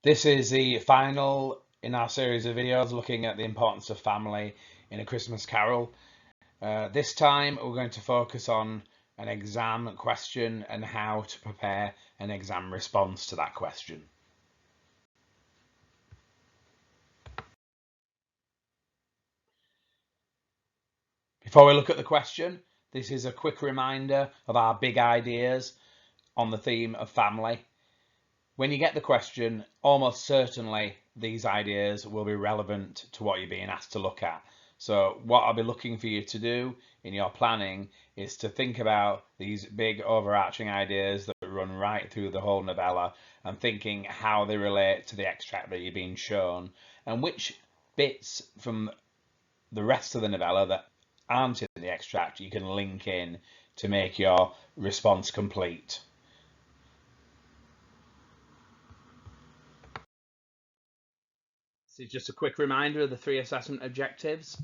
This is the final in our series of videos looking at the importance of family in A Christmas Carol. This time we're going to focus on an exam question and how to prepare an exam response to that question. Before we look at the question, this is a quick reminder of our big ideas on the theme of family. When you get the question, almost certainly these ideas will be relevant to what you're being asked to look at. So what I'll be looking for you to do in your planning is to think about these big overarching ideas that run right through the whole novella and thinking how they relate to the extract that you're being shown and which bits from the rest of the novella that aren't in the extract you can link in to make your response complete. This is just a quick reminder of the 3 assessment objectives.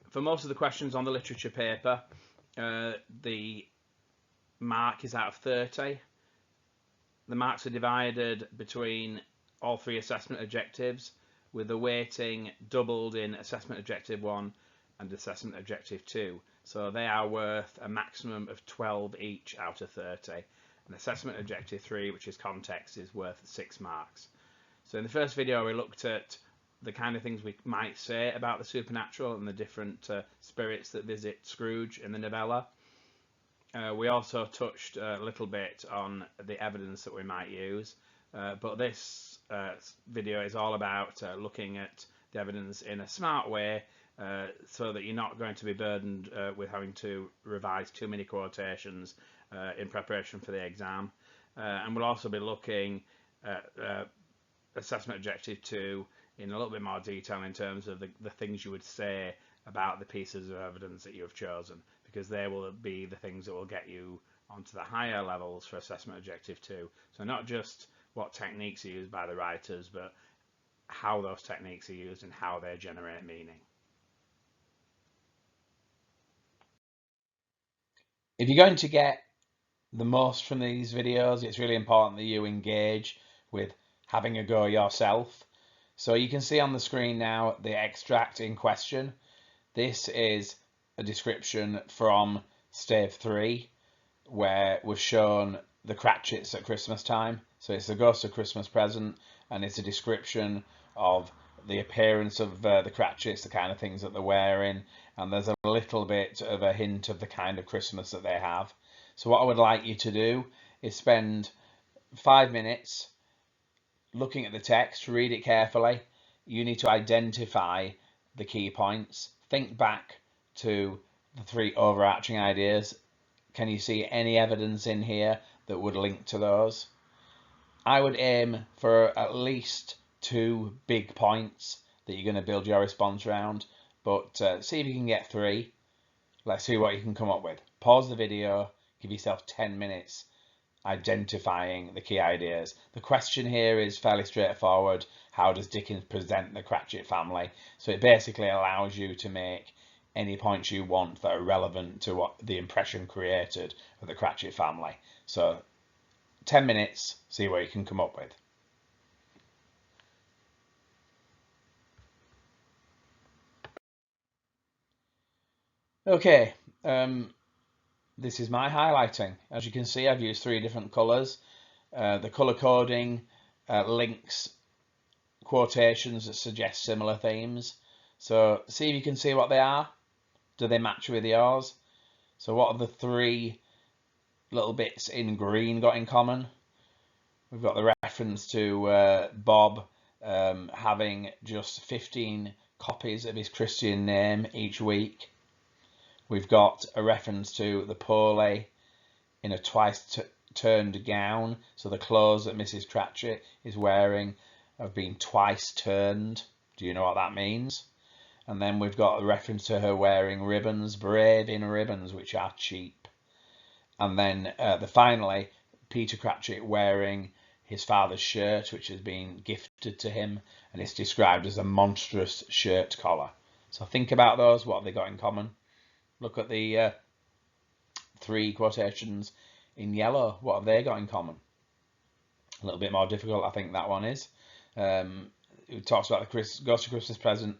For most of the questions on the literature paper, the mark is out of 30. The marks are divided between all 3 assessment objectives, with the weighting doubled in assessment objective 1 and assessment objective 2. So they are worth a maximum of 12 each out of 30. And assessment objective 3, which is context, is worth 6 marks. So in the first video we looked at the kind of things we might say about the supernatural and the different spirits that visit Scrooge in the novella. We also touched a little bit on the evidence that we might use, but this video is all about looking at the evidence in a smart way so that you're not going to be burdened with having to revise too many quotations in preparation for the exam. And we'll also be looking at assessment objective 2 in a little bit more detail in terms of the things you would say about the pieces of evidence that you have chosen, because they will be the things that will get you onto the higher levels for assessment objective 2. So not just what techniques are used by the writers, but how those techniques are used and how they generate meaning. If you're going to get the most from these videos, it's really important that you engage with having a go yourself. So you can see on the screen now the extract in question. This is a description from Stave 3, where we've shown the Cratchits at Christmas time. So it's the Ghost of Christmas Present, and it's a description of the appearance of the Cratchits, the kind of things that they're wearing, and there's a little bit of a hint of the kind of Christmas that they have. So what I would like you to do is spend 5 minutes looking at the text, read it carefully. You need to identify the key points. Think back to the 3 overarching ideas. Can you see any evidence in here that would link to those? I would aim for at least 2 big points that you're going to build your response around, but see if you can get 3. Let's see what you can come up with. Pause the video, give yourself 10 minutes identifying the key ideas. The question here is fairly straightforward. How does Dickens present the Cratchit family? So it basically allows you to make any points you want that are relevant to what the impression created of the Cratchit family. So 10 minutes, see what you can come up with. Okay, this is my highlighting. As you can see, I've used 3 different colours. The colour coding links quotations that suggest similar themes. So see if you can see what they are. Do they match with yours? So what have the 3 little bits in green got in common? We've got the reference to Bob having just 15 copies of his Christian name each week. We've got a reference to the Poley in a twice turned gown. So the clothes that Mrs. Cratchit is wearing have been twice turned. Do you know what that means? And then we've got a reference to her wearing ribbons, brave in ribbons, which are cheap. And then finally, Peter Cratchit wearing his father's shirt, which has been gifted to him, and it's described as a monstrous shirt collar. So think about those. What have they got in common? Look at the 3 quotations in yellow. What have they got in common? A little bit more difficult, I think that one is. It talks about the Ghost of Christmas Present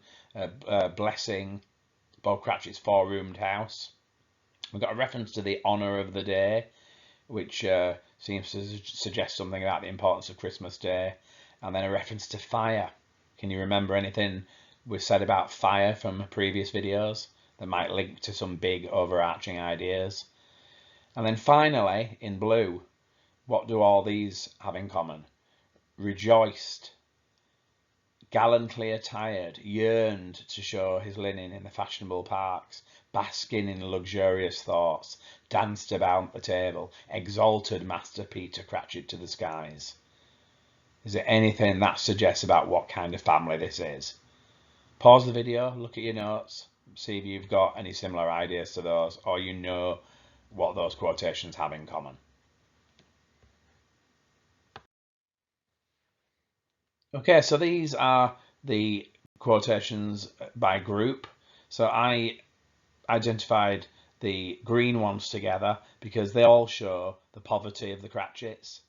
blessing Bob Cratchit's four-roomed house. We've got a reference to the honour of the day, which seems to suggest something about the importance of Christmas Day, and then a reference to fire. Can you remember anything we've said about fire from previous videos that might link to some big overarching ideas? And then finally, in blue, what do all these have in common? Rejoiced, gallantly attired, yearned to show his linen in the fashionable parks, basking in luxurious thoughts, danced about the table, exalted Master Peter Cratchit to the skies. Is there anything that suggests about what kind of family this is? Pause the video, look at your notes, see if you've got any similar ideas to those, or you know what those quotations have in common. Okay, so these are the quotations by group. So I identified the green ones together because they all show the poverty of the Cratchits.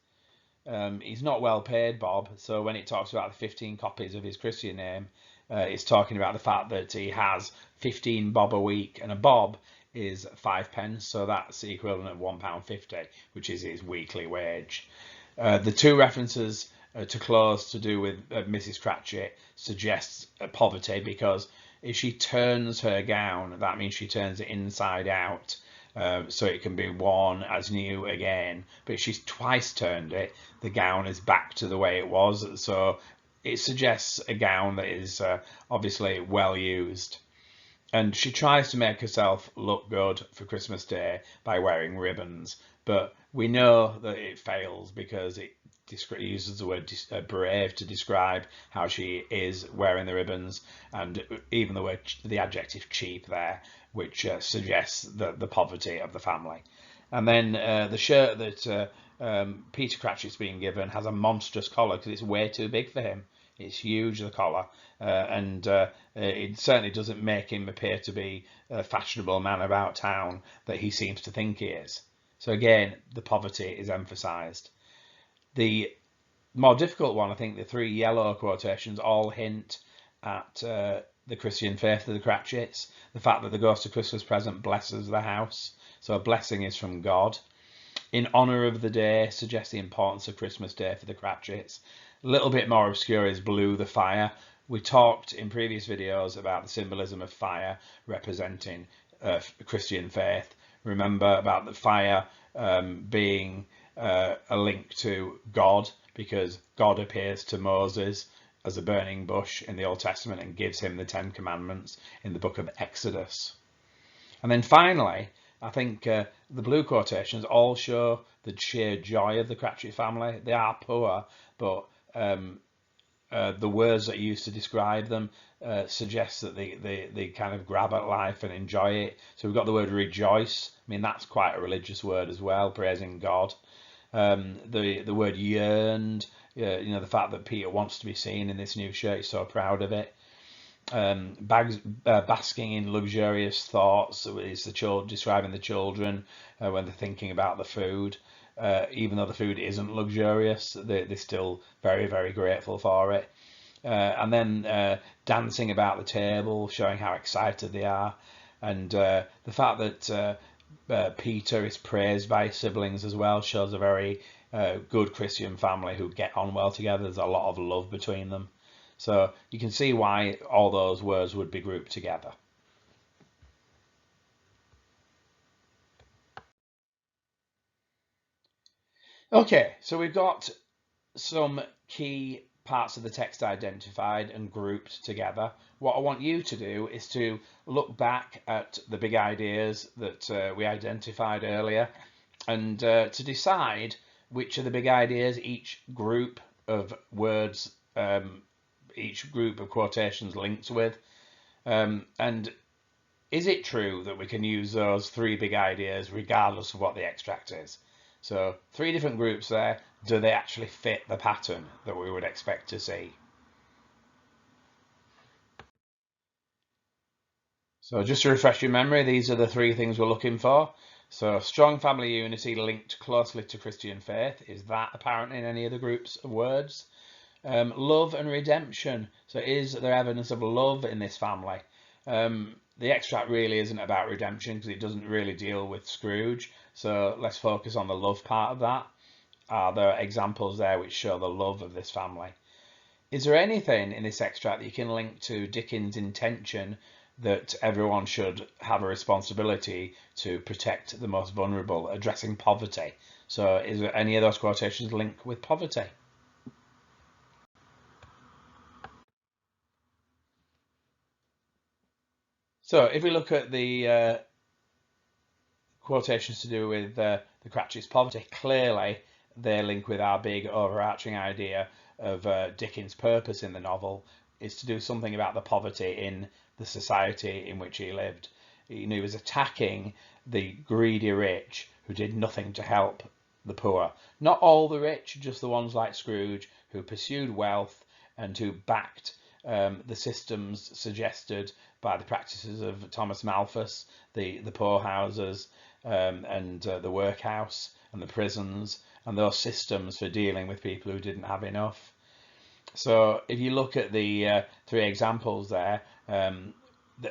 He's not well paid, Bob, so when it talks about the 15 copies of his Christian name, it's talking about the fact that he has 15 bob a week, and a bob is 5p, so that's the equivalent of £1.50, which is his weekly wage. The two references to clothes to do with Mrs. Cratchit suggests poverty, because if she turns her gown, that means she turns it inside out, so it can be worn as new again. But if she's twice turned it, the gown is back to the way it was, so it suggests a gown that is obviously well used. And she tries to make herself look good for Christmas Day by wearing ribbons, but we know that it fails because it uses the word brave to describe how she is wearing the ribbons, and even the adjective cheap there, which suggests the poverty of the family. And then the shirt that Peter Cratchit's being given has a monstrous collar because it's way too big for him. It's huge, the collar, and it certainly doesn't make him appear to be a fashionable man about town that he seems to think he is. So again, the poverty is emphasised. The more difficult one, I think, the three yellow quotations all hint at the Christian faith of the Cratchits, the fact that the Ghost of Christmas Present blesses the house, so a blessing is from God. In honour of the day suggests the importance of Christmas Day for the Cratchits. A little bit more obscure is blue, the fire. We talked in previous videos about the symbolism of fire representing Christian faith. Remember about the fire being a link to God, because God appears to Moses as a burning bush in the Old Testament and gives him the 10 Commandments in the book of Exodus. And then finally, I think the blue quotations all show the sheer joy of the Cratchit family. They are poor, but the words that are used to describe them suggest that they kind of grab at life and enjoy it. So we've got the word rejoice. I mean, that's quite a religious word as well, praising God. The word yearned, you know, the fact that Peter wants to be seen in this new shirt, he's so proud of it. Basking in luxurious thoughts is describing the children when they're thinking about the food. Even though the food isn't luxurious, they're still very, very grateful for it. And then dancing about the table, showing how excited they are. And the fact that Peter is praised by his siblings as well shows a very good Christian family who get on well together. There's a lot of love between them. So you can see why all those words would be grouped together. Okay, so we've got some key parts of the text identified and grouped together. What I want you to do is to look back at the big ideas that we identified earlier, and to decide which of the big ideas each group of words, each group of quotations links with. And is it true that we can use those three big ideas regardless of what the extract is? So 3 different groups there. Do they actually fit the pattern that we would expect to see? So just to refresh your memory, these are the 3 things we're looking for. So strong family unity linked closely to Christian faith. Is that apparent in any of the groups of words? Love and redemption. So is there evidence of love in this family? The extract really isn't about redemption because it doesn't really deal with Scrooge. So let's focus on the love part of that. Are there examples there which show the love of this family? Is there anything in this extract that you can link to Dickens' intention that everyone should have a responsibility to protect the most vulnerable, addressing poverty? So is there any of those quotations linked with poverty? So if we look at the quotations to do with the Cratchit's poverty, clearly they link with our big overarching idea of Dickens' purpose in the novel is to do something about the poverty in the society in which he lived. He was attacking the greedy rich who did nothing to help the poor. Not all the rich, just the ones like Scrooge who pursued wealth and who backed the systems suggested by the practices of Thomas Malthus, the poorhouses, and the workhouse and the prisons and those systems for dealing with people who didn't have enough. So if you look at the three examples there,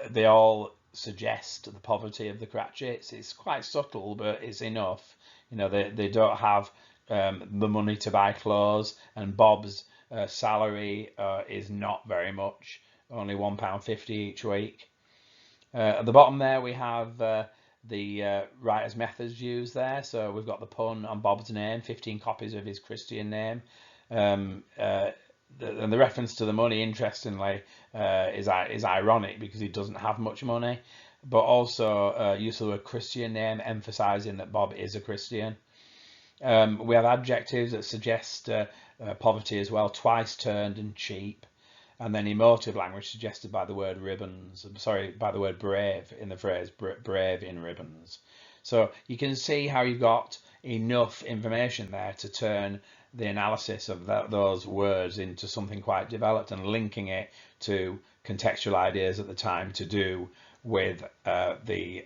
they all suggest the poverty of the Cratchits. It's quite subtle, but it's enough. They don't have the money to buy clothes, and Bob's salary is not very much, only £1.50 each week. At the bottom there we have the writer's methods used there. So we've got the pun on Bob's name, 15 copies of his Christian name. And the reference to the money, interestingly, is ironic because he doesn't have much money, but also use of the word Christian name, emphasising that Bob is a Christian. We have adjectives that suggest poverty as well, twice turned and cheap. And then emotive language suggested by the word ribbons, by the word brave in the phrase brave in ribbons. So you can see how you've got enough information there to turn the analysis of those words into something quite developed and linking it to contextual ideas at the time to do with the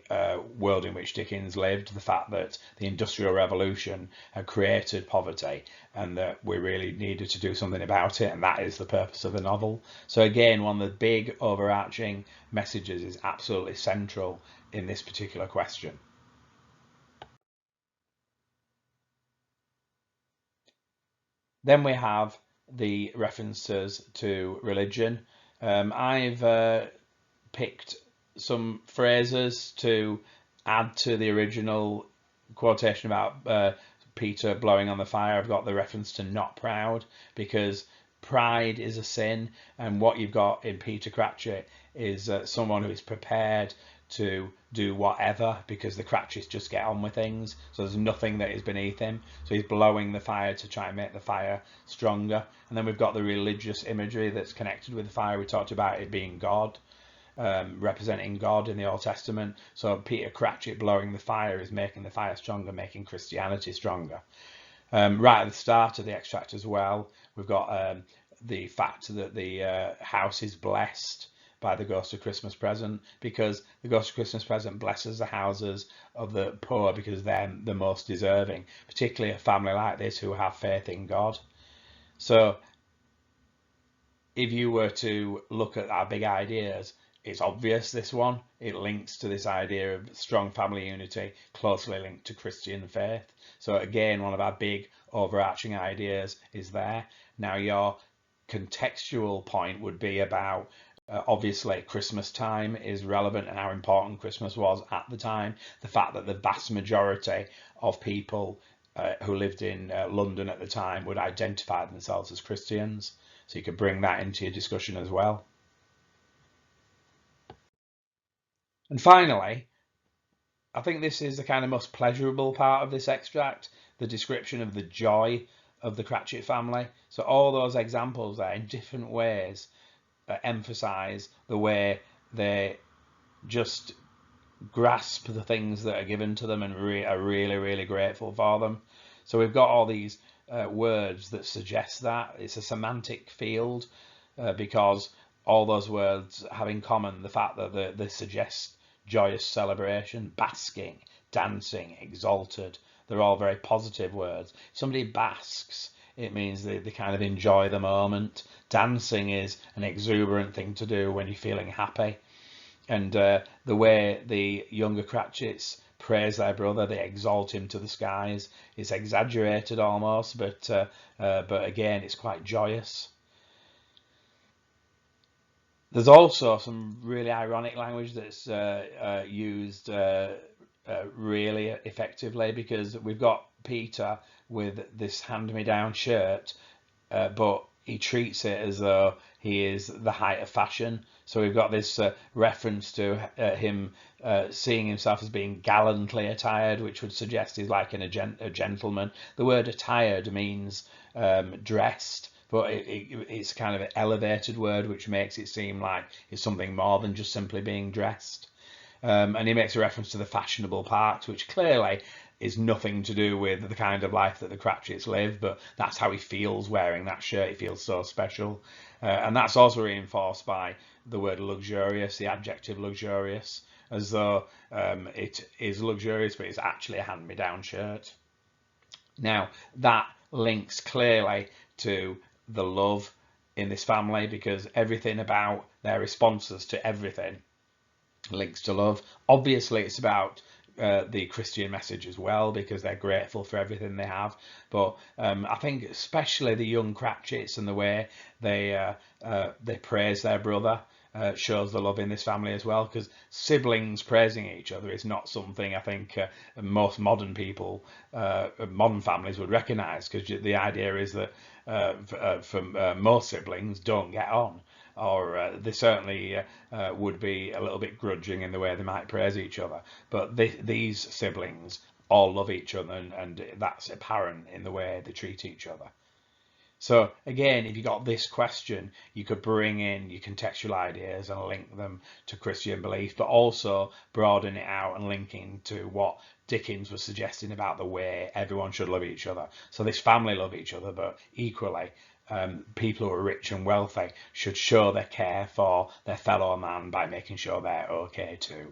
world in which Dickens lived, the fact that the Industrial Revolution had created poverty and that we really needed to do something about it, and that is the purpose of the novel. So again, one of the big overarching messages is absolutely central in this particular question. Then we have the references to religion. I've picked some phrases to add to the original quotation about Peter blowing on the fire. I've got the reference to not proud because pride is a sin, and what you've got in Peter Cratchit is someone who is prepared to do whatever because the Cratchits just get on with things. So there's nothing that is beneath him. So he's blowing the fire to try and make the fire stronger. And then we've got the religious imagery that's connected with the fire. We talked about it being God. Representing God in the Old Testament. So Peter Cratchit blowing the fire is making the fire stronger, making Christianity stronger. Right at the start of the extract as well, we've got the fact that the house is blessed by the Ghost of Christmas Present because the Ghost of Christmas Present blesses the houses of the poor because they're the most deserving, particularly a family like this who have faith in God. So if you were to look at our big ideas, it's obvious this one. It links to this idea of strong family unity, closely linked to Christian faith. So again, one of our big overarching ideas is there. Now your contextual point would be about obviously Christmas time is relevant and how important Christmas was at the time. The fact that the vast majority of people who lived in London at the time would identify themselves as Christians. So you could bring that into your discussion as well. And finally, I think this is the kind of most pleasurable part of this extract, the description of the joy of the Cratchit family. So all those examples there in different ways emphasize the way they just grasp the things that are given to them and are really, really grateful for them. So we've got all these words that suggest that. It's a semantic field because all those words have in common the fact that they suggest joyous celebration, basking, dancing, exalted. They're all very positive words. Somebody basks, it means they kind of enjoy the moment. Dancing is an exuberant thing to do when you're feeling happy. And the way the younger Cratchits praise their brother, they exalt him to the skies. It's exaggerated almost, but again, it's quite joyous. There's also some really ironic language that's used really effectively, because we've got Peter with this hand-me-down shirt, but he treats it as though he is the height of fashion. So we've got this reference to him seeing himself as being gallantly attired, which would suggest he's like a gentleman. The word attired means dressed, but it's kind of an elevated word, which makes it seem like it's something more than just simply being dressed. And he makes a reference to the fashionable parks, which clearly is nothing to do with the kind of life that the Cratchits live, but that's how he feels wearing that shirt. He feels so special. And that's also reinforced by the word luxurious, the adjective luxurious, as though it is luxurious, but it's actually a hand-me-down shirt. Now, that links clearly to the love in this family, because everything about their responses to everything links to love. Obviously, it's about the Christian message as well, because they're grateful for everything they have. But I think especially the young Cratchits and the way they praise their brother shows the love in this family as well, because siblings praising each other is not something I think most modern people, modern families would recognise, because the idea is that most siblings don't get on, or they certainly would be a little bit grudging in the way they might praise each other. But these siblings all love each other, and that's apparent in the way they treat each other. So again, if you got this question, you could bring in your contextual ideas and link them to Christian belief, but also broaden it out and linking to what Dickens was suggesting about the way everyone should love each other. So this family love each other, but equally, people who are rich and wealthy should show their care for their fellow man by making sure they're okay too.